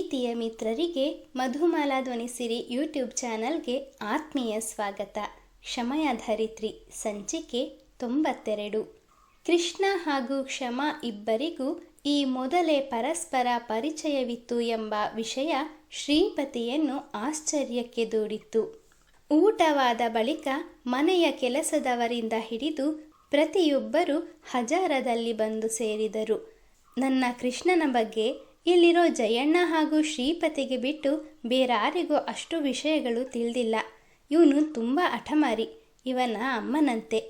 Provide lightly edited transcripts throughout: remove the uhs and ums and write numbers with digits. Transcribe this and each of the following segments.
ಪ್ರೀತಿಯ ಮಿತ್ರರಿಗೆ ಮಧುಮಾಲಾ ಧ್ವನಿಸಿರಿ ಯೂಟ್ಯೂಬ್ ಚಾನಲ್ಗೆ ಆತ್ಮೀಯ ಸ್ವಾಗತ. ಕ್ಷಮೆಯ ಧರಿತ್ರಿ ಸಂಚಿಕೆ 92. ಕೃಷ್ಣ ಹಾಗೂ ಕ್ಷಮ ಇಬ್ಬರಿಗೂ ಈ ಮೊದಲೇ ಪರಸ್ಪರ ಪರಿಚಯವಿತ್ತು ಎಂಬ ವಿಷಯ ಶ್ರೀಪತಿಯನ್ನು ಆಶ್ಚರ್ಯಕ್ಕೆ ದೂಡಿತ್ತು. ಊಟವಾದ ಬಳಿಕ ಮನೆಯ ಕೆಲಸದವರಿಂದ ಹಿಡಿದು ಪ್ರತಿಯೊಬ್ಬರೂ ಹಜಾರದಲ್ಲಿ ಬಂದು ಸೇರಿದರು. ನನ್ನ ಕೃಷ್ಣನ ಬಗ್ಗೆ ಇಲ್ಲಿರೋ ಜಯಣ್ಣ ಹಾಗೂ ಶ್ರೀಪತಿಗೆ ಬಿಟ್ಟು ಬೇರಾರಿಗೂ ಅಷ್ಟು ವಿಷಯಗಳು ತಿಳಿದಿಲ್ಲ. ಇವನು ತುಂಬ ಹಠಮಾರಿ, ಇವನ ಅಮ್ಮನಂತೆ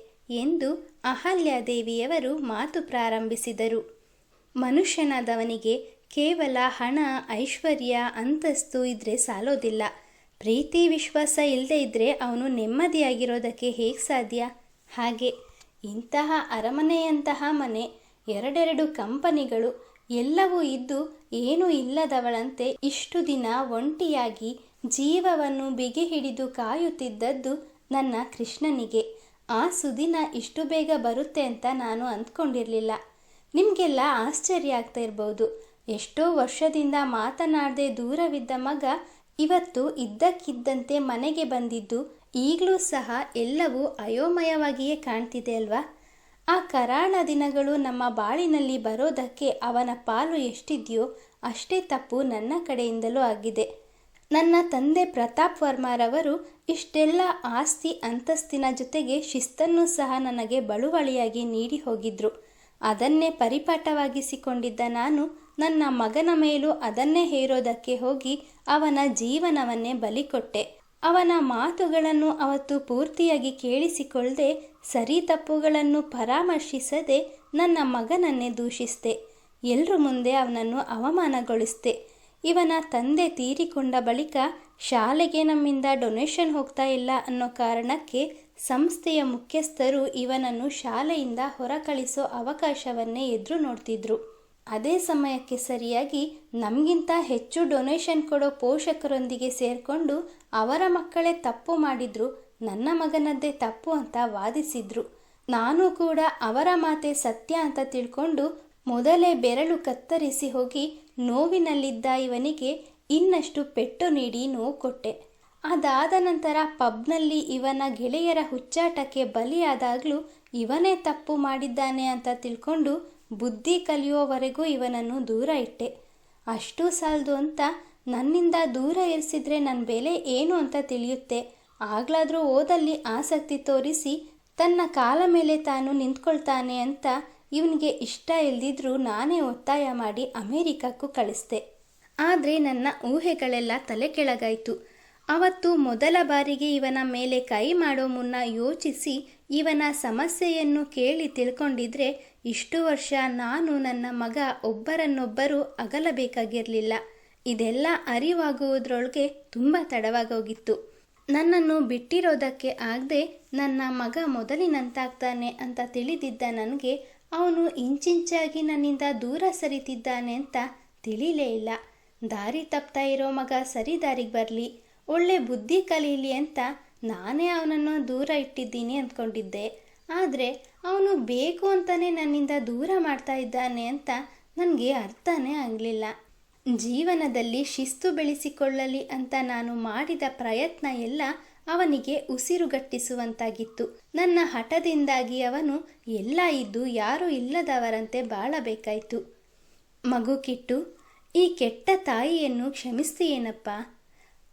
ಎಂದು ಅಹಲ್ಯಾದೇವಿಯವರು ಮಾತು ಪ್ರಾರಂಭಿಸಿದರು. ಮನುಷ್ಯನಾದವನಿಗೆ ಕೇವಲ ಹಣ, ಐಶ್ವರ್ಯ, ಅಂತಸ್ತು ಇದ್ರೆ ಸಾಲೋದಿಲ್ಲ. ಪ್ರೀತಿ, ವಿಶ್ವಾಸ ಇಲ್ಲದೆ ಇದ್ದರೆ ಅವನು ನೆಮ್ಮದಿಯಾಗಿರೋದಕ್ಕೆ ಹೇಗೆ ಸಾಧ್ಯ? ಹಾಗೆ ಇಂತಹ ಅರಮನೆಯಂತಹ ಮನೆ, ಎರಡೆರಡು ಕಂಪನಿಗಳು ಎಲ್ಲವೂ ಇದ್ದು ಏನೂ ಇಲ್ಲದವಳಂತೆ ಇಷ್ಟು ದಿನ ಒಂಟಿಯಾಗಿ ಜೀವವನ್ನು ಬಿಗಿ ಹಿಡಿದು ಕಾಯುತ್ತಿದ್ದದ್ದು ನನ್ನ ಕೃಷ್ಣನಿಗೆ. ಆ ಸುದಿನ ಇಷ್ಟು ಬೇಗ ಬರುತ್ತೆ ಅಂತ ನಾನು ಅಂದ್ಕೊಂಡಿರಲಿಲ್ಲ. ನಿಮಗೆಲ್ಲ ಆಶ್ಚರ್ಯ ಆಗ್ತಾ ಇರ್ಬೋದು. ಎಷ್ಟೋ ವರ್ಷದಿಂದ ಮಾತನಾಡದೆ ದೂರವಿದ್ದ ಮಗ ಇವತ್ತು ಇದ್ದಕ್ಕಿದ್ದಂತೆ ಮನೆಗೆ ಬಂದಿದ್ದು ಈಗಲೂ ಸಹ ಎಲ್ಲವೂ ಅಯೋಮಯವಾಗಿಯೇ ಕಾಣ್ತಿದೆ ಅಲ್ವಾ? ಆ ಕರಾಳ ದಿನಗಳು ನಮ್ಮ ಬಾಳಿನಲ್ಲಿ ಬರೋದಕ್ಕೆ ಅವನ ಪಾಲು ಎಷ್ಟಿದೆಯೋ ಅಷ್ಟೇ ತಪ್ಪು ನನ್ನ ಕಡೆಯಿಂದಲೂ ಆಗಿದೆ. ನನ್ನ ತಂದೆ ಪ್ರತಾಪ್ ವರ್ಮರವರು ಇಷ್ಟೆಲ್ಲ ಆಸ್ತಿ ಅಂತಸ್ತಿನ ಜೊತೆಗೆ ಶಿಸ್ತನ್ನು ಸಹ ನನಗೆ ಬಳುವಳಿಯಾಗಿ ನೀಡಿ ಹೋಗಿದ್ರು. ಅದನ್ನೇ ಪರಿಪಾಠವಾಗಿಸಿಕೊಂಡಿದ್ದ ನಾನು ನನ್ನ ಮಗನ ಮೇಲೂ ಅದನ್ನೇ ಹೇರೋದಕ್ಕೆ ಹೋಗಿ ಅವನ ಜೀವನವನ್ನೇ ಬಲಿಕೊಟ್ಟೆ. ಅವನ ಮಾತುಗಳನ್ನು ಅವತ್ತು ಪೂರ್ತಿಯಾಗಿ ಕೇಳಿಸಿಕೊಳ್ಳದೆ, ಸರಿ ತಪ್ಪುಗಳನ್ನು ಪರಾಮರ್ಶಿಸದೆ ನನ್ನ ಮಗನನ್ನೇ ದೂಷಿಸಿದೆ. ಎಲ್ಲರ ಮುಂದೆ ಅವನನ್ನು ಅವಮಾನಗೊಳಿಸಿದೆ. ಇವನ ತಂದೆ ತೀರಿಕೊಂಡ ಬಳಿಕ ಶಾಲೆಗೆ ನಮ್ಮಿಂದ ಡೊನೇಷನ್ ಹೋಗ್ತಾ ಇಲ್ಲ ಅನ್ನೋ ಕಾರಣಕ್ಕೆ ಸಂಸ್ಥೆಯ ಮುಖ್ಯಸ್ಥರು ಇವನನ್ನು ಶಾಲೆಯಿಂದ ಹೊರಕಳಿಸೋ ಅವಕಾಶವನ್ನೇ ಎದುರು ನೋಡ್ತಿದ್ರು. ಅದೇ ಸಮಯಕ್ಕೆ ಸರಿಯಾಗಿ ನಮಗಿಂತ ಹೆಚ್ಚು ಡೊನೇಷನ್ ಕೊಡೋ ಪೋಷಕರೊಂದಿಗೆ ಸೇರಿಕೊಂಡು ಅವರ ಮಕ್ಕಳೇ ತಪ್ಪು ಮಾಡಿದ್ರು, ನನ್ನ ಮಗನದ್ದೇ ತಪ್ಪು ಅಂತ ವಾದಿಸಿದ್ರು. ನಾನು ಕೂಡ ಅವರ ಮಾತೆ ಸತ್ಯ ಅಂತ ತಿಳ್ಕೊಂಡು ಮೊದಲೇ ಬೆರಳು ಕತ್ತರಿಸಿ ಹೋಗಿ ನೋವಿನಲ್ಲಿದ್ದ ಇವನಿಗೆ ಇನ್ನಷ್ಟು ಪೆಟ್ಟು ನೀಡಿ ನೋವು ಕೊಟ್ಟೆ. ಅದಾದ ನಂತರ ಪಬ್ನಲ್ಲಿ ಇವನ ಗೆಳೆಯರ ಹುಚ್ಚಾಟಕ್ಕೆ ಬಲಿಯಾದಾಗಲೂ ಇವನೇ ತಪ್ಪು ಮಾಡಿದ್ದಾನೆ ಅಂತ ತಿಳ್ಕೊಂಡು ಬುದ್ಧಿ ಕಲಿಯೋವರೆಗೂ ಇವನನ್ನು ದೂರ ಇಟ್ಟೆ. ಅಷ್ಟೂ ಸಾಲದು ಅಂತ ನನ್ನಿಂದ ದೂರ ಇರಿಸಿದ್ರೆ ನನ್ನ ಬೆಲೆ ಏನು ಅಂತ ತಿಳಿಯುತ್ತೆ, ಆಗ್ಲಾದರೂ ಓದಲ್ಲಿ ಆಸಕ್ತಿ ತೋರಿಸಿ ತನ್ನ ಕಾಲ ಮೇಲೆ ತಾನು ನಿಂತ್ಕೊಳ್ತಾನೆ ಅಂತ ಇವನಿಗೆ ಇಷ್ಟ ಇಲ್ದಿದ್ರೂ ನಾನೇ ಒತ್ತಾಯ ಮಾಡಿ ಅಮೇರಿಕಕ್ಕೂ ಕಳಿಸ್ದೆ. ಆದರೆ ನನ್ನ ಊಹೆಗಳೆಲ್ಲ ತಲೆ ಕೆಳಗಾಯಿತು. ಅವತ್ತು ಮೊದಲ ಬಾರಿಗೆ ಇವನ ಮೇಲೆ ಕೈ ಮಾಡೋ ಮುನ್ನ ಯೋಚಿಸಿ ಇವನ ಸಮಸ್ಯೆಯನ್ನು ಕೇಳಿ ತಿಳ್ಕೊಂಡಿದ್ರೆ ಇಷ್ಟು ವರ್ಷ ನಾನು ನನ್ನ ಮಗ ಒಬ್ಬರನ್ನೊಬ್ಬರು ಅಗಲಬೇಕಾಗಿರಲಿಲ್ಲ. ಇದೆಲ್ಲ ಅರಿವಾಗುವುದರೊಳಗೆ ತುಂಬ ತಡವಾಗೋಗಿತ್ತು. ನನ್ನನ್ನು ಬಿಟ್ಟಿರೋದಕ್ಕೆ ಆಗದೆ ನನ್ನ ಮಗ ಮೊದಲಿನಂತಾಗ್ತಾನೆ ಅಂತ ತಿಳಿದಿದ್ದ ನನಗೆ ಅವನು ಇಂಚಿಂಚಾಗಿ ನನ್ನಿಂದ ದೂರ ಸರಿತಿದ್ದಾನೆ ಅಂತ ತಿಳಿಲೇ ಇಲ್ಲ. ದಾರಿ ತಪ್ತಾ ಇರೋ ಮಗ ಸರಿ ದಾರಿಗೆ ಬರಲಿ, ಒಳ್ಳೆ ಬುದ್ಧಿ ಕಲೀಲಿ ಅಂತ ನಾನೇ ಅವನನ್ನು ದೂರ ಇಟ್ಟಿದ್ದೀನಿ ಅಂದ್ಕೊಂಡಿದ್ದೆ. ಆದರೆ ಅವನು ಬೇಕು ಅಂತಲೇ ನನ್ನಿಂದ ದೂರ ಮಾಡ್ತಾ ಇದ್ದಾನೆ ಅಂತ ನನಗೆ ಅರ್ಥನೇ ಆಗಲಿಲ್ಲ. ಜೀವನದಲ್ಲಿ ಶಿಸ್ತು ಬೆಳೆಸಿಕೊಳ್ಳಲಿ ಅಂತ ನಾನು ಮಾಡಿದ ಪ್ರಯತ್ನ ಎಲ್ಲ ಅವನಿಗೆ ಉಸಿರುಗಟ್ಟಿಸುವಂತಾಗಿತ್ತು. ನನ್ನ ಹಠದಿಂದಾಗಿ ಅವನು ಎಲ್ಲ ಇದ್ದು ಯಾರೂ ಇಲ್ಲದವರಂತೆ ಬಾಳಬೇಕಾಯಿತು. ಮಗು ಕಿಟ್ಟು, ಈ ಕೆಟ್ಟ ತಾಯಿಯನ್ನು ಕ್ಷಮಿಸ್ತೀಯೇನಪ್ಪ?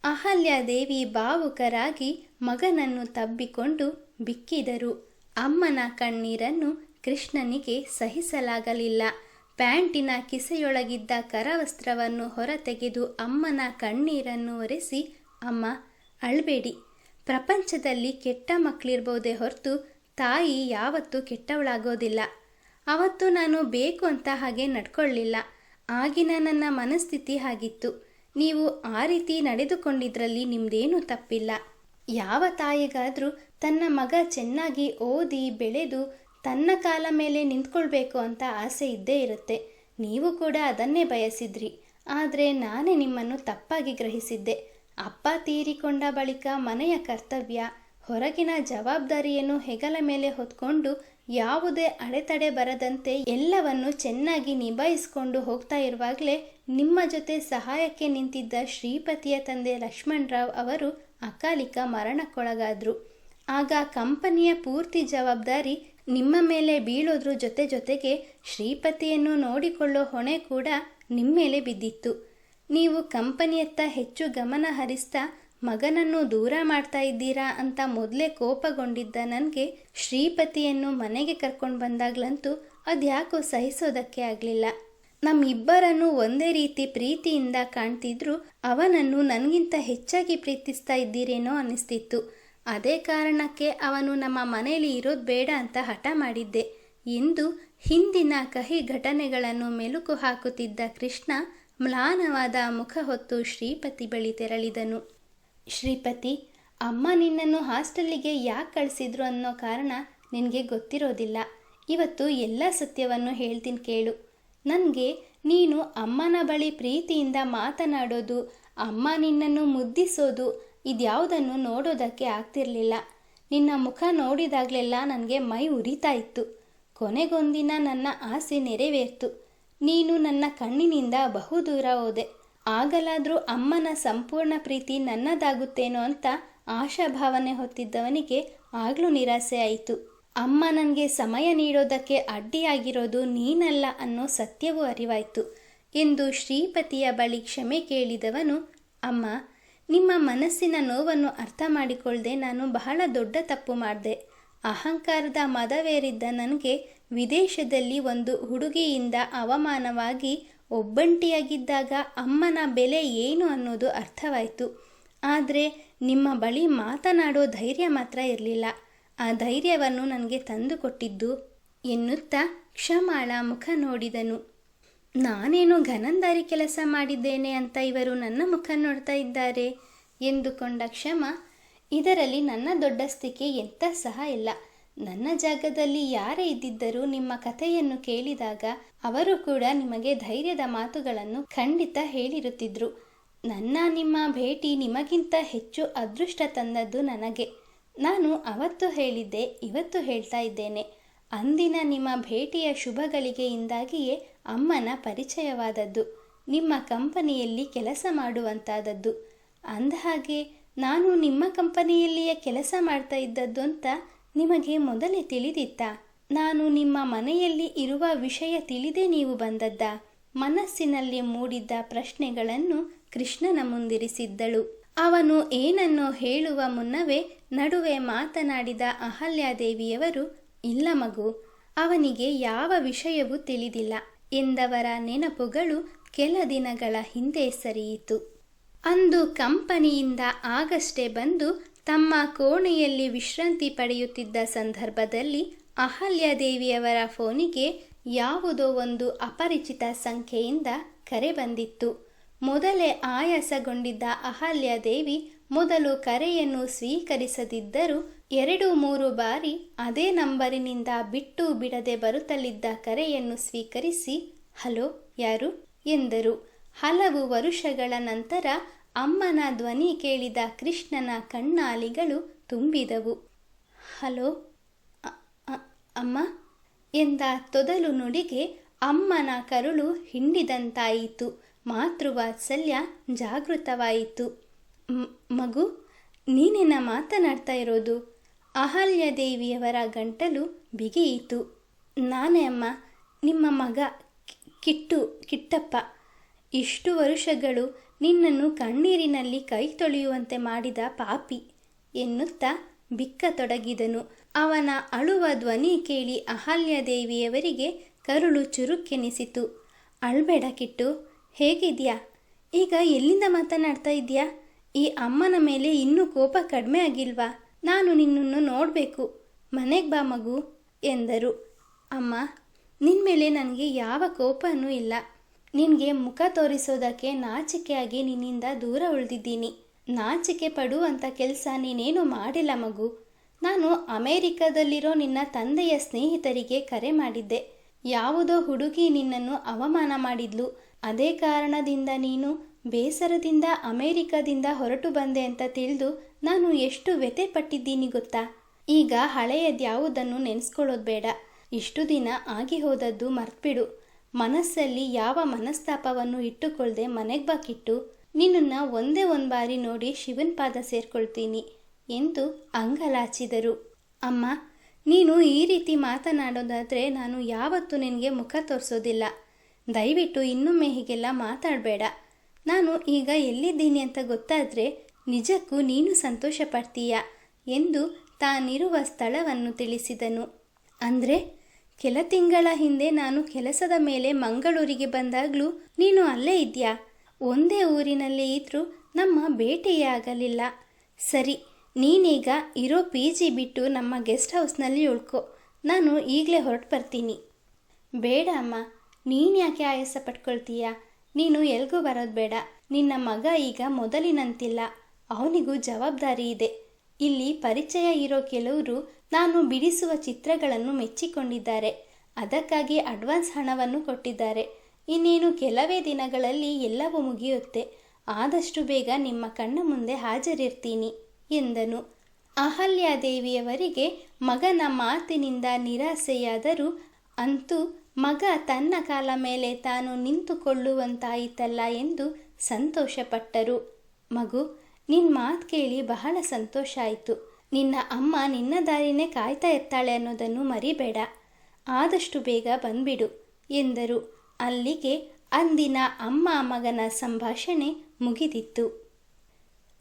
ಅಹಲ್ಯಾದೇವಿ ಭಾವುಕರಾಗಿ ಮಗನನ್ನು ತಬ್ಬಿಕೊಂಡು ಬಿಕ್ಕಿದರು. ಅಮ್ಮನ ಕಣ್ಣೀರನ್ನು ಕೃಷ್ಣನಿಗೆ ಸಹಿಸಲಾಗಲಿಲ್ಲ. ಪ್ಯಾಂಟಿನ ಕಿಸೆಯೊಳಗಿದ್ದ ಕರವಸ್ತ್ರವನ್ನು ಹೊರತೆಗೆದು ಅಮ್ಮನ ಕಣ್ಣೀರನ್ನು ಒರೆಸಿ, ಅಮ್ಮ ಅಳಬೇಡಿ, ಪ್ರಪಂಚದಲ್ಲಿ ಕೆಟ್ಟ ಮಕ್ಕಳಿರ್ಬೋದೇ ಹೊರತು ತಾಯಿ ಯಾವತ್ತೂ ಕೆಟ್ಟವಳಾಗೋದಿಲ್ಲ. ಅವತ್ತು ನಾನು ಬೇಕು ಅಂತ ಹಾಗೆ ನಡ್ಕೊಳ್ಳಿಲ್ಲ. ಆಗಿನ ನನ್ನ ಮನಸ್ಥಿತಿ ಹಾಗಿತ್ತು. ನೀವು ಆ ರೀತಿ ನಡೆದುಕೊಂಡಿದ್ರಲ್ಲಿ ನಿಮ್ಮದೇನೂ ತಪ್ಪಿಲ್ಲ. ಯಾವ ತಾಯಿಗಾದರೂ ತನ್ನ ಮಗ ಚೆನ್ನಾಗಿ ಓದಿ ಬೆಳೆದು ತನ್ನ ಕಾಲ ಮೇಲೆ ನಿಂತ್ಕೊಳ್ಬೇಕು ಅಂತ ಆಸೆ ಇದ್ದೇ ಇರುತ್ತೆ. ನೀವು ಕೂಡ ಅದನ್ನೇ ಬಯಸಿದ್ರಿ. ಆದರೆ ನಾನೇ ನಿಮ್ಮನ್ನು ತಪ್ಪಾಗಿ ಗ್ರಹಿಸಿದ್ದೆ. ಅಪ್ಪ ತೀರಿಕೊಂಡ ಬಳಿಕ ಮನೆಯ ಕರ್ತವ್ಯ, ಹೊರಗಿನ ಜವಾಬ್ದಾರಿಯನ್ನು ಹೆಗಲ ಮೇಲೆ ಹೊತ್ಕೊಂಡು ಯಾವುದೇ ಅಡೆತಡೆ ಬರದಂತೆ ಎಲ್ಲವನ್ನು ಚೆನ್ನಾಗಿ ನಿಭಾಯಿಸಿಕೊಂಡು ಹೋಗ್ತಾ ಇರುವಾಗಲೇ ನಿಮ್ಮ ಜೊತೆ ಸಹಾಯಕ್ಕೆ ನಿಂತಿದ್ದ ಶ್ರೀಪತಿಯ ತಂದೆ ಲಕ್ಷ್ಮಣರಾವ್ ಅವರು ಅಕಾಲಿಕ ಮರಣಕ್ಕೊಳಗಾದ್ರು. ಆಗ ಕಂಪನಿಯ ಪೂರ್ತಿ ಜವಾಬ್ದಾರಿ ನಿಮ್ಮ ಮೇಲೆ ಬೀಳೋದ್ರ ಜೊತೆಗೆ ಶ್ರೀಪತಿಯನ್ನು ನೋಡಿಕೊಳ್ಳೋ ಹೊಣೆ ಕೂಡ ನಿಮ್ಮ ಮೇಲೆ ಬಿದ್ದಿತ್ತು. ನೀವು ಕಂಪನಿಯತ್ತ ಹೆಚ್ಚು ಗಮನ ಹರಿಸ್ತಾ ಮಗನನ್ನು ದೂರ ಮಾಡ್ತಾ ಇದ್ದೀರಾ ಅಂತ ಮೊದಲೇ ಕೋಪಗೊಂಡಿದ್ದ ನನಗೆ ಶ್ರೀಪತಿಯನ್ನು ಮನೆಗೆ ಕರ್ಕೊಂಡು ಬಂದಾಗ್ಲಂತೂ ಅದ್ಯಾಕೋ ಸಹಿಸೋದಕ್ಕೆ ಆಗಲಿಲ್ಲ. ನಮ್ಮಿಬ್ಬರನ್ನು ಒಂದೇ ರೀತಿ ಪ್ರೀತಿಯಿಂದ ಕಾಣ್ತಿದ್ರು ಅವನನ್ನು ನನಗಿಂತ ಹೆಚ್ಚಾಗಿ ಪ್ರೀತಿಸ್ತಾ ಇದ್ದೀರೇನೋ ಅನ್ನಿಸ್ತಿತ್ತು. ಅದೇ ಕಾರಣಕ್ಕೆ ಅವನು ನಮ್ಮ ಮನೆಯಲ್ಲಿ ಇರೋದು ಬೇಡ ಅಂತ ಹಠ ಮಾಡಿದ್ದೆ ಎಂದು ಹಿಂದಿನ ಕಹಿ ಘಟನೆಗಳನ್ನು ಮೆಲುಕು ಹಾಕುತ್ತಿದ್ದ ಕೃಷ್ಣ ಮ್ಲಾನವಾದ ಮುಖ ಹೊತ್ತು ಶ್ರೀಪತಿ ಬಳಿ ತೆರಳಿದನು. ಶ್ರೀಪತಿ, ಅಮ್ಮ ನಿನ್ನನ್ನು ಹಾಸ್ಟೆಲ್ಲಿಗೆ ಯಾಕೆ ಕಳಿಸಿದ್ರು ಅನ್ನೋ ಕಾರಣ ನಿನಗೆ ಗೊತ್ತಿರೋದಿಲ್ಲ. ಇವತ್ತು ಎಲ್ಲ ಸತ್ಯವನ್ನು ಹೇಳ್ತೀನಿ ಕೇಳು. ನನಗೆ ನೀನು ಅಮ್ಮನ ಬಳಿ ಪ್ರೀತಿಯಿಂದ ಮಾತನಾಡೋದು, ಅಮ್ಮ ನಿನ್ನನ್ನು ಮುದ್ದಿಸೋದು ಇದ್ಯಾವುದನ್ನು ನೋಡೋದಕ್ಕೆ ಆಗ್ತಿರ್ಲಿಲ್ಲ. ನಿನ್ನ ಮುಖ ನೋಡಿದಾಗಲೆಲ್ಲ ನನಗೆ ಮೈ ಉರಿತಾ ಇತ್ತು. ಕೊನೆಗೊಂದಿನ ನನ್ನ ಆಸೆ ನೆರವೇರ್ತು. ನೀನು ನನ್ನ ಕಣ್ಣಿನಿಂದ ಬಹುದೂರ ಹೋದೆ. ಆಗಲಾದರೂ ಅಮ್ಮನ ಸಂಪೂರ್ಣ ಪ್ರೀತಿ ನನ್ನದಾಗುತ್ತೇನೋ ಅಂತ ಆಶಾಭಾವನೆ ಹೊತ್ತಿದ್ದವನಿಗೆ ಆಗಲೂ ನಿರಾಸೆ ಆಯಿತು. ಅಮ್ಮ ನನಗೆ ಸಮಯ ನೀಡೋದಕ್ಕೆ ಅಡ್ಡಿಯಾಗಿರೋದು ನೀನಲ್ಲ ಅನ್ನೋ ಸತ್ಯವೂ ಅರಿವಾಯಿತು ಎಂದು ಶ್ರೀಪತಿಯ ಬಳಿ ಕ್ಷಮೆ ಕೇಳಿದವನು, ಅಮ್ಮ, ನಿಮ್ಮ ಮನಸ್ಸಿನ ನೋವನ್ನು ಅರ್ಥ ಮಾಡಿಕೊಳ್ಳದೆ ನಾನು ಬಹಳ ದೊಡ್ಡ ತಪ್ಪು ಮಾಡಿದೆ. ಅಹಂಕಾರದ ಮದವೇರಿದ್ದ ನನಗೆ ವಿದೇಶದಲ್ಲಿ ಒಂದು ಹುಡುಗಿಯಿಂದ ಅವಮಾನವಾಗಿ ಒಬ್ಬಂಟಿಯಾಗಿದ್ದಾಗ ಅಮ್ಮನ ಬೆಲೆ ಏನು ಅನ್ನೋದು ಅರ್ಥವಾಯಿತು. ಆದರೆ ನಿಮ್ಮ ಬಳಿ ಮಾತನಾಡೋ ಧೈರ್ಯ ಮಾತ್ರ ಇರಲಿಲ್ಲ. ಆ ಧೈರ್ಯವನ್ನು ನನಗೆ ತಂದುಕೊಟ್ಟಿದ್ದು ಎನ್ನುತ್ತಾ ಕ್ಷಮಾಳ ಮುಖ ನೋಡಿದನು. ನಾನೇನು ಘನಂದಾರಿ ಕೆಲಸ ಮಾಡಿದ್ದೇನೆ ಅಂತ ಇವರು ನನ್ನ ಮುಖ ನೋಡ್ತಾ ಇದ್ದಾರೆ ಎಂದುಕೊಂಡ ಕ್ಷಮ, ಇದರಲ್ಲಿ ನನ್ನ ದೊಡ್ಡಸ್ತಿಕೆ ಎಂಥ ಸಹ ಇಲ್ಲ. ನನ್ನ ಜಾಗದಲ್ಲಿ ಯಾರೇ ಇದ್ದಿದ್ದರೂ ನಿಮ್ಮ ಕಥೆಯನ್ನು ಕೇಳಿದಾಗ ಅವರು ಕೂಡ ನಿಮಗೆ ಧೈರ್ಯದ ಮಾತುಗಳನ್ನು ಖಂಡಿತ ಹೇಳಿರುತ್ತಿದ್ರು. ನನ್ನ ನಿಮ್ಮ ಭೇಟಿ ನಿಮಗಿಂತ ಹೆಚ್ಚು ಅದೃಷ್ಟ ತಂದದ್ದು ನನಗೆ. ನಾನು ಅವತ್ತು ಹೇಳಿದ್ದೆ, ಇವತ್ತು ಹೇಳ್ತಾ ಇದ್ದೇನೆ. ಅಂದಿನ ನಿಮ್ಮ ಭೇಟಿಯ ಶುಭಗಳಿಗೆಯಿಂದಾಗಿಯೇ ಅಮ್ಮನ ಪರಿಚಯವಾದದ್ದು, ನಿಮ್ಮ ಕಂಪನಿಯಲ್ಲಿ ಕೆಲಸ ಮಾಡುವಂತಾದದ್ದು. ಅಂದಹಾಗೆ ನಾನು ನಿಮ್ಮ ಕಂಪನಿಯಲ್ಲಿಯೇ ಕೆಲಸ ಮಾಡ್ತಾ ಇದ್ದದ್ದು ಅಂತ ನಿಮಗೆ ಮೊದಲೇ ತಿಳಿದಿತ್ತಾ? ನಾನು ನಿಮ್ಮ ಮನೆಯಲ್ಲಿ ಇರುವ ವಿಷಯ ತಿಳಿದೇ ನೀವು ಬಂದದ್ದ? ಮನಸ್ಸಿನಲ್ಲಿ ಮೂಡಿದ್ದ ಪ್ರಶ್ನೆಗಳನ್ನು ಕೃಷ್ಣನ ಮುಂದಿರಿಸಿದ್ದಳು. ಅವನು ಏನನ್ನೋ ಹೇಳುವ ಮುನ್ನವೇ ನಡುವೆ ಮಾತನಾಡಿದ ಅಹಲ್ಯಾದೇವಿಯವರು, ಇಲ್ಲ ಮಗು, ಅವನಿಗೆ ಯಾವ ವಿಷಯವೂ ತಿಳಿದಿಲ್ಲ ಎಂದವರ ನೆನಪುಗಳು ಕೆಲ ದಿನಗಳ ಹಿಂದೆ ಸರಿಯಿತು. ಅಂದು ಕಂಪನಿಯಿಂದ ಆಗಷ್ಟೇ ಬಂದು ತಮ್ಮ ಕೋಣೆಯಲ್ಲಿ ವಿಶ್ರಾಂತಿ ಪಡೆಯುತ್ತಿದ್ದ ಸಂದರ್ಭದಲ್ಲಿ ಅಹಲ್ಯಾದೇವಿಯವರ ಫೋನಿಗೆ ಯಾವುದೋ ಒಂದು ಅಪರಿಚಿತ ಸಂಖ್ಯೆಯಿಂದ ಕರೆ ಬಂದಿತ್ತು. ಮೊದಲೇ ಆಯಾಸಗೊಂಡಿದ್ದ ಅಹಲ್ಯಾದೇವಿ ಮೊದಲು ಕರೆಯನ್ನು ಸ್ವೀಕರಿಸದಿದ್ದರೂ 2-3 ಬಾರಿ ಅದೇ ನಂಬರಿನಿಂದ ಬಿಟ್ಟು ಬಿಡದೆ ಬರುತ್ತಲಿದ್ದ ಕರೆಯನ್ನು ಸ್ವೀಕರಿಸಿ, ಹಲೋ, ಯಾರು ಎಂದರು. ಹಲವು ವರುಷಗಳ ನಂತರ ಅಮ್ಮನ ಧ್ವನಿ ಕೇಳಿದ ಕೃಷ್ಣನ ಕಣ್ಣಾಲಿಗಳು ತುಂಬಿದವು. ಹಲೋ ಅಮ್ಮ ಎಂದ ತೊದಲು ನುಡಿಗೆ ಅಮ್ಮನ ಕರುಳು ಹಿಂಡಿದಂತಾಯಿತು. ಮಾತೃವಾತ್ಸಲ್ಯ ಜಾಗೃತವಾಯಿತು. ಮಗು, ನೀನೇನ ಮಾತನಾಡ್ತಾ ಇರೋದು? ಅಹಲ್ಯಾದೇವಿಯವರ ಗಂಟಲು ಬಿಗಿಯಿತು. ನಾನೇ ಅಮ್ಮ, ನಿಮ್ಮ ಮಗ ಕಿಟ್ಟಪ್ಪ. ಇಷ್ಟು ವರುಷಗಳು ನಿನ್ನನ್ನು ಕಣ್ಣೀರಿನಲ್ಲಿ ಕೈ ತೊಳೆಯುವಂತೆ ಮಾಡಿದ ಪಾಪಿ ಎನ್ನುತ್ತಾ ಬಿಕ್ಕತೊಡಗಿದನು. ಅವನ ಅಳುವ ಧ್ವನಿ ಕೇಳಿ ಅಹಲ್ಯಾದೇವಿಯವರಿಗೆ ಕರುಳು ಚುರುಕೆನಿಸಿತು. ಅಳ್ಬೇಡ ಕಿಟ್ಟು, ಹೇಗಿದ್ಯಾ? ಈಗ ಎಲ್ಲಿಂದ ಮಾತನಾಡ್ತಾ ಇದೆಯಾ? ಈ ಅಮ್ಮನ ಮೇಲೆ ಇನ್ನೂ ಕೋಪ ಕಡಿಮೆ ಆಗಿಲ್ವಾ? ನಾನು ನಿನ್ನನ್ನು ನೋಡಬೇಕು, ಮನೆಗೆ ಬಾ ಮಗು ಎಂದರು. ಅಮ್ಮ, ನಿನ್ನ ಮೇಲೆ ನನಗೆ ಯಾವ ಕೋಪನೂ ಇಲ್ಲ. ನಿನಗೆ ಮುಖ ತೋರಿಸೋದಕ್ಕೆ ನಾಚಿಕೆಯಾಗಿ ನಿನ್ನಿಂದ ದೂರ ಉಳಿದಿದ್ದೀನಿ. ನಾಚಿಕೆ ಪಡುವಂಥ ಕೆಲಸ ನೀನೇನು ಮಾಡಿಲ್ಲ ಮಗು. ನಾನು ಅಮೇರಿಕಾದಲ್ಲಿರೋ ನಿನ್ನ ತಂದೆಯ ಸ್ನೇಹಿತರಿಗೆ ಕರೆ ಮಾಡಿದ್ದೆ. ಯಾವುದೋ ಹುಡುಗಿ ನಿನ್ನನ್ನು ಅವಮಾನ ಮಾಡಿದ್ಲು. ಅದೇ ಕಾರಣದಿಂದ ನೀನು ಬೇಸರದಿಂದ ಅಮೇರಿಕಾದಿಂದ ಹೊರಟು ಬಂದೆ ಅಂತ ತಿಳಿದು ನಾನು ಎಷ್ಟು ವ್ಯಥೆ ಪಟ್ಟಿದ್ದೀನಿ ಗೊತ್ತಾ? ಈಗ ಹಳೆಯದ್ಯಾವುದನ್ನು ನೆನೆಸ್ಕೊಳ್ಳೋದು ಬೇಡ. ಇಷ್ಟು ದಿನ ಆಗಿ ಹೋದದ್ದು ಮರ್ತ್ಬಿಡು. ಮನಸ್ಸಲ್ಲಿ ಯಾವ ಮನಸ್ತಾಪವನ್ನು ಇಟ್ಟುಕೊಳ್ಳದೆ ಮನೆಗೆ ಬಾಕಿಟ್ಟು ನಿನ್ನನ್ನು ಒಂದೇ ಒಂದು ಬಾರಿ ನೋಡಿ ಶಿವನ ಪಾದ ಸೇರ್ಕೊಳ್ತೀನಿ ಎಂದು ಅಂಗಲಾಚಿದರು. ಅಮ್ಮ, ನೀನು ಈ ರೀತಿ ಮಾತನಾಡೋದಾದರೆ ನಾನು ಯಾವತ್ತೂ ನಿನಗೆ ಮುಖ ತೋರಿಸೋದಿಲ್ಲ. ದಯವಿಟ್ಟು ಇನ್ನೊಮ್ಮೆ ಹೀಗೆಲ್ಲ ಮಾತಾಡಬೇಡ. ನಾನು ಈಗ ಎಲ್ಲಿದ್ದೀನಿ ಅಂತ ಗೊತ್ತಾದರೆ ನಿಜಕ್ಕೂ ನೀನು ಸಂತೋಷ ಪಡ್ತೀಯ ಎಂದು ತಾನಿರುವ ಸ್ಥಳವನ್ನು ತಿಳಿಸಿದನು. ಅಂದರೆ ಕೆಲ ತಿಂಗಳ ಹಿಂದೆ ನಾನು ಕೆಲಸದ ಮೇಲೆ ಮಂಗಳೂರಿಗೆ ಬಂದಾಗಲೂ ನೀನು ಅಲ್ಲೇ ಇದೆಯಾ? ಒಂದೇ ಊರಿನಲ್ಲೇ ಇದ್ದರೂ ನಮ್ಮ ಭೇಟಿಯೇ ಆಗಲಿಲ್ಲ. ಸರಿ, ನೀನೀಗ ಇರೋ PG ಬಿಟ್ಟು ನಮ್ಮ ಗೆಸ್ಟ್ ಹೌಸ್ನಲ್ಲಿ ಉಳ್ಕೊ. ನಾನು ಈಗಲೇ ಹೊರಟು ಬರ್ತೀನಿ. ಬೇಡ ಅಮ್ಮ, ನೀನು ಯಾಕೆ ಆಯಾಸ ಪಟ್ಕೊಳ್ತೀಯ? ನೀನು ಎಲ್ಗೂ ಬರೋದು ಬೇಡ. ನಿನ್ನ ಮಗ ಈಗ ಮೊದಲಿನಂತಿಲ್ಲ. ಅವನಿಗೂ ಜವಾಬ್ದಾರಿ ಇದೆ. ಇಲ್ಲಿ ಪರಿಚಯ ಇರೋ ಕೆಲವರು ನಾನು ಬಿಡಿಸುವ ಚಿತ್ರಗಳನ್ನು ಮೆಚ್ಚಿಕೊಂಡಿದ್ದಾರೆ. ಅದಕ್ಕಾಗಿ ಅಡ್ವಾನ್ಸ್ ಹಣವನ್ನು ಕೊಟ್ಟಿದ್ದಾರೆ. ಇನ್ನೇನು ಕೆಲವೇ ದಿನಗಳಲ್ಲಿ ಎಲ್ಲವೂ ಮುಗಿಯುತ್ತೆ. ಆದಷ್ಟು ಬೇಗ ನಿಮ್ಮ ಕಣ್ಣ ಮುಂದೆ ಹಾಜರಿರ್ತೀನಿ ಎಂದನು. ಅಹಲ್ಯಾದೇವಿಯವರಿಗೆ ಮಗನ ಮಾತಿನಿಂದ ನಿರಾಸೆಯಾದರೂ ಅಂತೂ ಮಗ ತನ್ನ ಕಾಲ ಮೇಲೆ ತಾನು ನಿಂತುಕೊಳ್ಳುವಂತಾಯಿತಲ್ಲ ಎಂದು ಸಂತೋಷಪಟ್ಟರು. ಮಗು, ನಿನ್ನ ಮಾತು ಕೇಳಿ ಬಹಳ ಸಂತೋಷ ಆಯಿತು. ನಿನ್ನ ಅಮ್ಮ ನಿನ್ನ ದಾರಿನೇ ಕಾಯ್ತಾ ಇರ್ತಾಳೆ ಅನ್ನೋದನ್ನು ಮರಿಬೇಡ. ಆದಷ್ಟು ಬೇಗ ಬಂದ್ಬಿಡು ಎಂದರು. ಅಲ್ಲಿಗೆ ಅಂದಿನ ಅಮ್ಮ ಮಗನ ಸಂಭಾಷಣೆ ಮುಗಿದಿತ್ತು.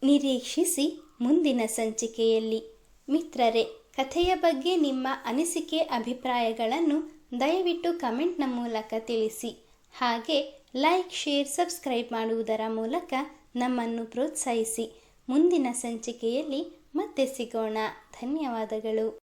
ನಿರೀಕ್ಷಿಸಿ ಮುಂದಿನ ಸಂಚಿಕೆಯಲ್ಲಿ. ಮಿತ್ರರೇ, ಕಥೆಯ ಬಗ್ಗೆ ನಿಮ್ಮ ಅನಿಸಿಕೆ ಅಭಿಪ್ರಾಯಗಳನ್ನು ದಯವಿಟ್ಟು ಕಮೆಂಟ್ನ ಮೂಲಕ ತಿಳಿಸಿ. ಹಾಗೆ ಲೈಕ್, ಶೇರ್, ಸಬ್ಸ್ಕ್ರೈಬ್ ಮಾಡುವುದರ ಮೂಲಕ ನಮ್ಮನ್ನು ಪ್ರೋತ್ಸಾಹಿಸಿ. ಮುಂದಿನ ಸಂಚಿಕೆಯಲ್ಲಿ ಮತ್ತೆ ಸಿಗೋಣ. ಧನ್ಯವಾದಗಳು.